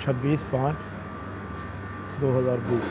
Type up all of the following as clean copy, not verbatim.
26/5/2020।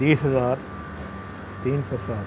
30,307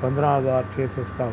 15,657।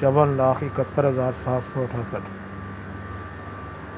54,71,768।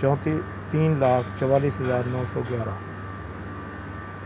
3,44,911।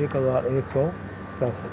1,167।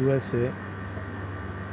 USA,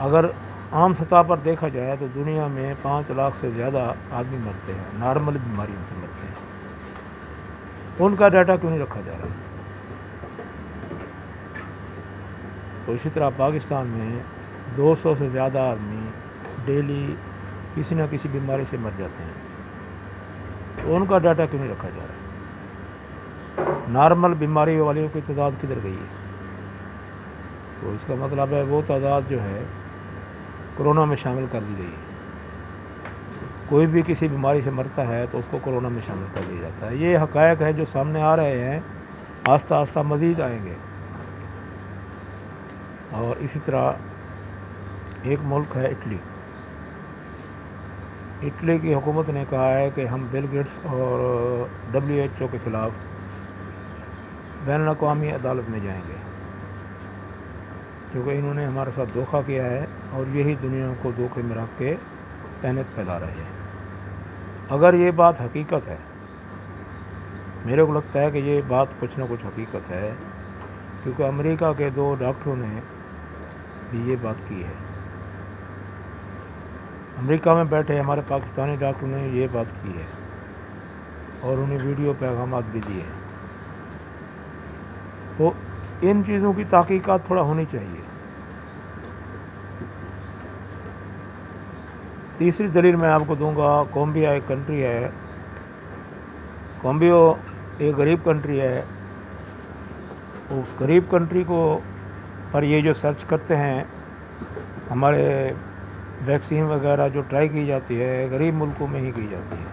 اگر عام سطح پر دیکھا جائے تو دنیا میں 5 لاکھ سے زیادہ آدمی مرتے ہیں، نارمل بیماریوں سے مرتے ہیں، ان کا ڈیٹا کیوں نہیں رکھا جا رہا؟ تو اسی طرح پاکستان میں 200 سے زیادہ آدمی ڈیلی کسی نہ کسی بیماری سے مر جاتے ہیں، تو ان کا ڈیٹا کیوں نہیں رکھا جا رہا؟ نارمل بیماری والیوں کی تعداد کدھر گئی ہے؟ تو اس کا مطلب ہے وہ تعداد جو ہے کرونا میں شامل کر دی گئی ہے۔ کوئی بھی کسی بیماری سے مرتا ہے تو اس کو کرونا میں شامل کر دیا جاتا ہے۔ یہ حقائق ہیں جو سامنے آ رہے ہیں، آہستہ آہستہ مزید آئیں گے۔ اور اسی طرح ایک ملک ہے اٹلی۔ اٹلی کی حکومت نے کہا ہے کہ ہم بل گیٹس اور WHO کے خلاف بین الاقوامی عدالت میں جائیں گے، کیونکہ انہوں نے ہمارے ساتھ دھوکہ کیا ہے اور یہی دنیا کو دھوکے میں رکھ کے تہنیت پھیلا رہے ہیں۔ اگر یہ بات حقیقت ہے، میرے کو لگتا ہے کہ یہ بات کچھ نہ کچھ حقیقت ہے، کیونکہ امریکہ کے 2 ڈاکٹروں نے بھی یہ بات کی ہے۔ امریکہ میں بیٹھے ہمارے پاکستانی ڈاکٹروں نے یہ بات کی ہے اور انہیں ویڈیو پیغامات بھی دیے ہیں۔ تو ان چیزوں کی تحقیقات تھوڑا ہونی چاہیے۔ تیسری دلیل میں آپ کو دوں گا، کولمبیا ایک کنٹری ہے، کولمبیا ایک غریب کنٹری ہے۔ اس غریب کنٹری کو پر یہ جو سرچ کرتے ہیں، ہمارے ویکسین وغیرہ جو ٹرائی کی جاتی ہے غریب ملکوں میں ہی کی جاتی ہے۔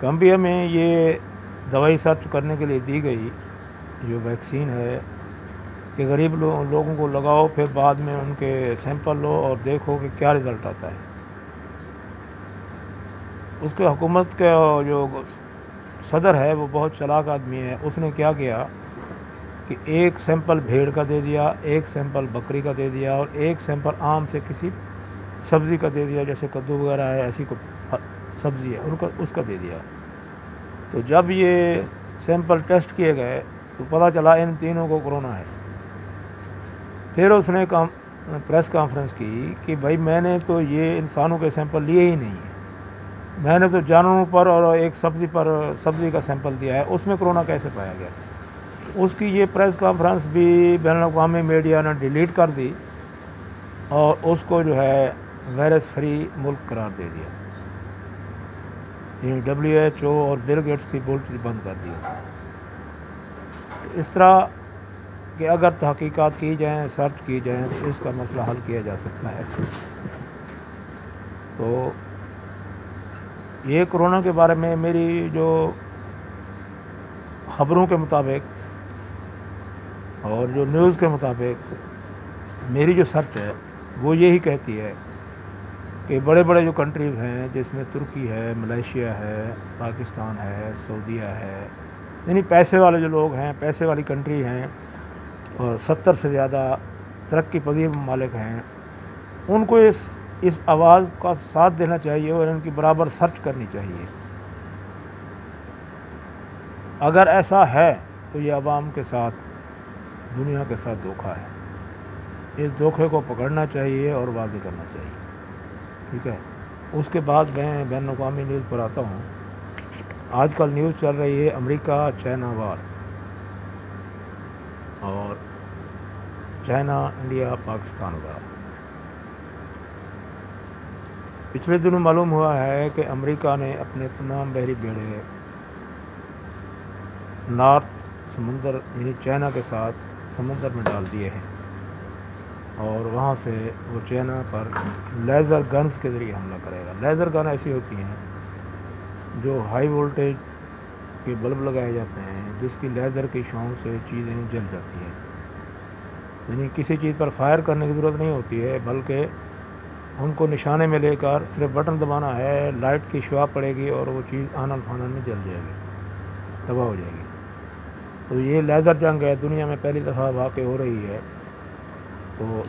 کولمبیا میں یہ دوائی سرچ کرنے کے لیے دی گئی جو ویکسین ہے کہ غریب لوگوں کو لگاؤ، پھر بعد میں ان کے سیمپل لو اور دیکھو کہ کیا رزلٹ آتا ہے۔ اس کے حکومت کا جو صدر ہے وہ بہت چلاک آدمی ہے، اس نے کیا کیا کہ ایک سیمپل بھیڑ کا دے دیا، ایک سیمپل بکری کا دے دیا اور ایک سیمپل عام سے کسی سبزی کا دے دیا، جیسے کدو وغیرہ ہے، ایسی کوئی سبزی ہے اس کا دے دیا۔ تو جب یہ سیمپل ٹیسٹ کیے گئے تو پتہ چلا ان تینوں کو کرونا ہے۔ پھر اس نے پریس کانفرنس کی کہ بھائی میں نے تو یہ انسانوں کے سیمپل لیے ہی نہیں ہیں، میں نے تو جانوروں پر اور ایک سبزی کا سیمپل دیا ہے، اس میں کرونا کیسے پایا گیا؟ اس کی یہ پریس کانفرنس بھی بین الاقوامی میڈیا نے ڈیلیٹ کر دی اور اس کو جو ہے وائرس فری ملک قرار دے دیا۔ یہ WHO اور بل گیٹس کی بولتی بند کر دی۔ اس طرح کہ اگر تحقیقات کی جائیں، سرچ کی جائیں تو اس کا مسئلہ حل کیا جا سکتا ہے۔ تو یہ کرونا کے بارے میں میری جو خبروں کے مطابق اور جو نیوز کے مطابق میری جو سرچ ہے وہ یہی کہتی ہے کہ بڑے بڑے جو کنٹریز ہیں، جس میں ترکی ہے، ملیشیا ہے، پاکستان ہے، سعودیہ ہے، یعنی پیسے والے جو لوگ ہیں، پیسے والی کنٹری ہیں اور 70 سے زیادہ ترقی پذیر ممالک ہیں، ان کو اس آواز کا ساتھ دینا چاہیے اور ان کی برابر سرچ کرنی چاہیے۔ اگر ایسا ہے تو یہ عوام کے ساتھ، دنیا کے ساتھ دھوکہ ہے، اس دھوکے کو پکڑنا چاہیے اور واضح کرنا چاہیے، ٹھیک ہے۔ اس کے بعد میں بین الاقوامی نیوز پر آتا ہوں۔ آج کل نیوز چل رہی ہے امریکہ چائنا وار، اور چائنا انڈیا پاکستان وار۔ پچھلے دنوں معلوم ہوا ہے کہ امریکہ نے اپنے تمام بحری بیڑے نارتھ سمندر یعنی چائنا کے ساتھ سمندر میں ڈال دیے ہیں، اور وہاں سے وہ چائنا پر لیزر گنز کے ذریعے حملہ کرے گا۔ لیزر گن ایسی ہوتی ہیں جو ہائی وولٹیج کے بلب لگائے جاتے ہیں، جس کی لیزر کی شعاؤں سے چیزیں جل جاتی ہیں، یعنی کسی چیز پر فائر کرنے کی ضرورت نہیں ہوتی ہے، بلکہ ان کو نشانے میں لے کر صرف بٹن دبانا ہے، لائٹ کی شعاع پڑے گی اور وہ چیز آنن فانن میں جل جائے گی، تباہ ہو جائے گی۔ تو یہ لیزر جنگ ہے، دنیا میں پہلی دفعہ واقع ہو رہی ہے۔ تو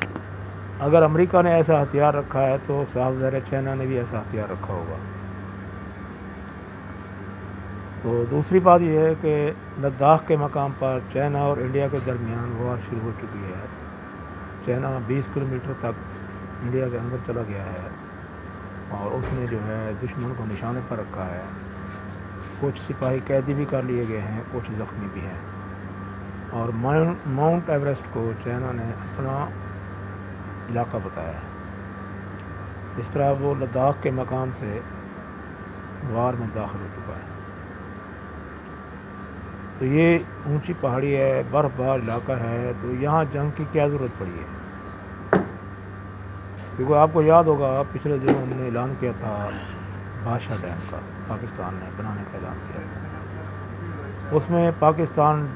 اگر امریکہ نے ایسا ہتھیار رکھا ہے تو صاف ظاہر ہے چائنا نے بھی ایسا ہتھیار رکھا ہوگا۔ تو دوسری بات یہ ہے کہ لداخ کے مقام پر چائنا اور انڈیا کے درمیان وار شروع ہو چکی ہے، چائنا 20 کلومیٹر تک انڈیا کے اندر چلا گیا ہے اور اس نے جو ہے دشمن کو نشانے پر رکھا ہے. کچھ سپاہی قیدی بھی کر لیے گئے ہیں, کچھ زخمی بھی ہیں. اور ماؤنٹ ایوریسٹ کو چائنا نے اپنا علاقہ بتایا ہے. اس طرح وہ لداخ کے مقام سے غار میں داخل ہو چکا ہے. تو یہ اونچی پہاڑی ہے, برف بار علاقہ ہے, تو یہاں جنگ کی کیا ضرورت پڑی ہے؟ کیونکہ آپ کو یاد ہوگا پچھلے دنوں ہم نے اعلان کیا تھا بادشاہ ڈیم کا, پاکستان نے بنانے کا اعلان کیا تھا. اس میں پاکستان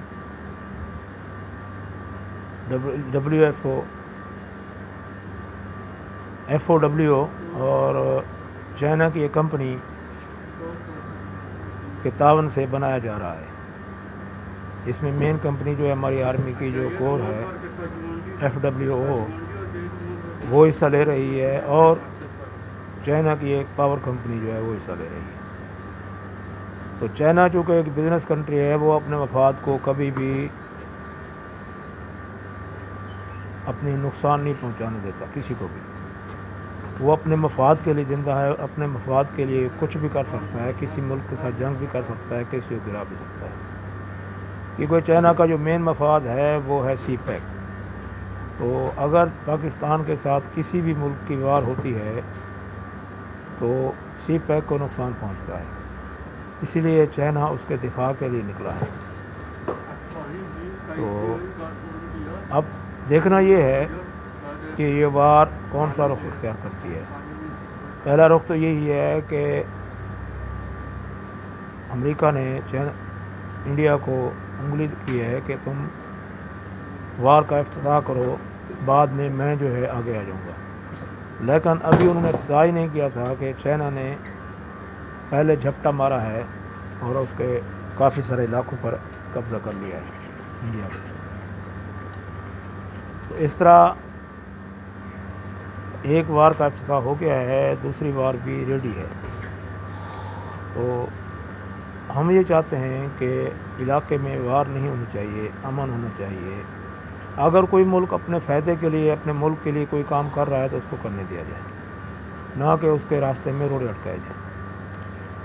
FOW اور چائنا کی ایک کمپنی کے تعاون سے بنایا جا رہا ہے. اس میں مین کمپنی جو ہے ہماری آرمی کی جو کور ہے FWO, وہ حصہ لے رہی ہے, اور چائنا کی ایک پاور کمپنی جو ہے وہ حصہ لے رہی ہے. تو چائنا چونکہ ایک بزنس کنٹری ہے, وہ اپنے مفاد کو کبھی بھی اپنی نقصان نہیں پہنچانے دیتا کسی کو بھی. وہ اپنے مفاد کے لیے زندہ ہے, اپنے مفاد کے لیے کچھ بھی کر سکتا ہے, کسی ملک کے ساتھ جنگ بھی کر سکتا ہے, کسی کو گرا بھی سکتا ہے. کیونکہ چائنا کا جو مین مفاد ہے وہ ہے سی پیک. تو اگر پاکستان کے ساتھ کسی بھی ملک کی وار ہوتی ہے تو سی پیک کو نقصان پہنچتا ہے. اسی لیے چائنا اس کے دفاع کے لیے نکلا ہے. تو اب دیکھنا یہ ہے کہ یہ وار کون سا رخ اختیار کرتی ہے. پہلا رخ تو یہی ہے کہ امریکہ نے انڈیا کو انگلی کی ہے کہ تم وار کا افتتاح کرو, بعد میں جو ہے آگے آ جاؤں گا. لیکن ابھی انہوں نے افتتاح ہی نہیں کیا تھا کہ چائنا نے پہلے جھپٹا مارا ہے اور اس کے کافی سارے علاقوں پر قبضہ کر لیا ہے انڈیا کو. تو اس طرح ایک وار کا افتتاح ہو گیا ہے, دوسری وار بھی ریڈی ہے. تو ہم یہ چاہتے ہیں کہ علاقے میں وار نہیں ہونی چاہیے, امن ہونا چاہیے. اگر کوئی ملک اپنے فائدے کے لیے, اپنے ملک کے لیے کوئی کام کر رہا ہے تو اس کو کرنے دیا جائے, نہ کہ اس کے راستے میں روڑے اٹکائے جائیں.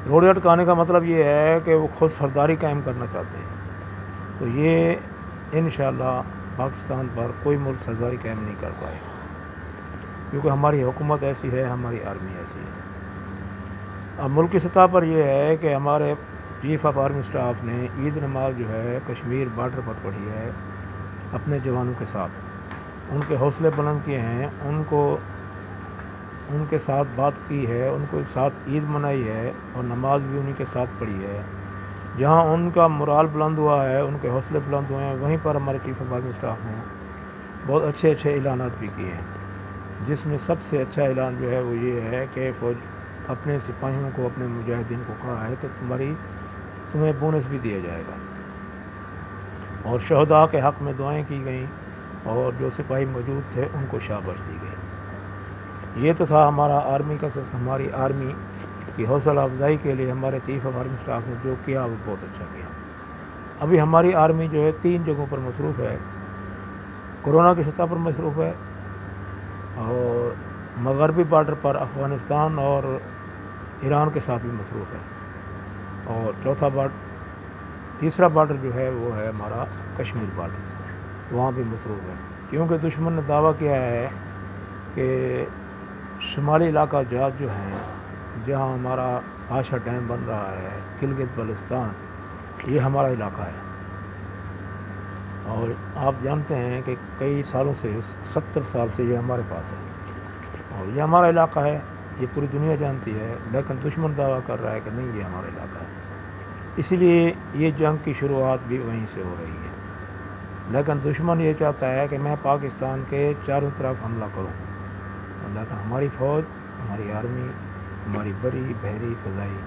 روڑے اٹکانے کا مطلب یہ ہے کہ وہ خود سرداری قائم کرنا چاہتے ہیں. تو یہ انشاءاللہ پاکستان پر کوئی ملک سرداری قائم نہیں کر پائے, کیونکہ ہماری حکومت ایسی ہے, ہماری آرمی ایسی ہے. اب ملکی سطح پر یہ ہے کہ ہمارے چیف آف آرمی اسٹاف نے عید نماز جو ہے کشمیر بارڈر پر پڑھی ہے اپنے جوانوں کے ساتھ. ان کے حوصلے بلند کیے ہیں, ان کے ساتھ بات کی ہے, ان کو ساتھ عید منائی ہے اور نماز بھی انہی کے ساتھ پڑھی ہے. جہاں ان کا مرال بلند ہوا ہے, ان کے حوصلے بلند ہوئے ہیں, وہیں پر ہمارے چیف آف آرمی اسٹاف نے بہت اچھے اعلانات بھی کیے ہیں. جس میں سب سے اچھا اعلان جو ہے وہ یہ ہے کہ فوج اپنے سپاہیوں کو, اپنے مجاہدین کو کہا ہے کہ تمہیں بونس بھی دیا جائے گا. اور شہداء کے حق میں دعائیں کی گئیں, اور جو سپاہی موجود تھے ان کو شاباش دی گئی. یہ تو تھا ہماری آرمی کی حوصلہ افزائی کے لیے ہمارے چیف آف آرمی اسٹاف نے جو کیا وہ بہت اچھا کیا. ابھی ہماری آرمی جو ہے 3 جگہوں پر مصروف ہے. کورونا کی سطح پر مصروف ہے, اور مغربی بارڈر پر افغانستان اور ایران کے ساتھ بھی مصروف ہے, اور تیسرا بارڈر جو ہے وہ ہے ہمارا کشمیر بارڈر, وہاں بھی مصروف ہے. کیونکہ دشمن نے دعویٰ کیا ہے کہ شمالی علاقہ جات جو ہیں, جہاں ہمارا بادشاہ ڈیم بن رہا ہے, گلگت بلتستان, یہ ہمارا علاقہ ہے. اور آپ جانتے ہیں کہ کئی سالوں سے 70 سال سے یہ ہمارے پاس ہے, اور یہ ہمارا علاقہ ہے, یہ پوری دنیا جانتی ہے. لیکن دشمن دعویٰ کر رہا ہے کہ نہیں, یہ ہمارا علاقہ ہے. اسی لیے یہ جنگ کی شروعات بھی وہیں سے ہو رہی ہے. لیکن دشمن یہ چاہتا ہے کہ میں پاکستان کے چاروں طرف حملہ کروں, لیکن ہماری فوج, ہماری آرمی, ہماری بری بحری فضائی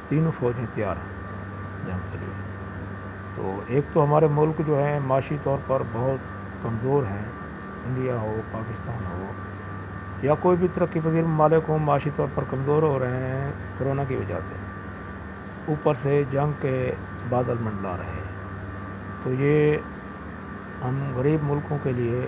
تینوں فوجیں تیار ہیں جنگ کے لیے. تو ایک تو ہمارے ملک جو ہیں معاشی طور پر بہت کمزور ہیں, انڈیا ہو, پاکستان ہو, یا کوئی بھی ترقی پذیر ممالک ہوں, معاشی طور پر کمزور ہو رہے ہیں کورونا کی وجہ سے. اوپر سے جنگ کے بادل منڈلا رہے ہیں. تو یہ ہم غریب ملکوں کے لیے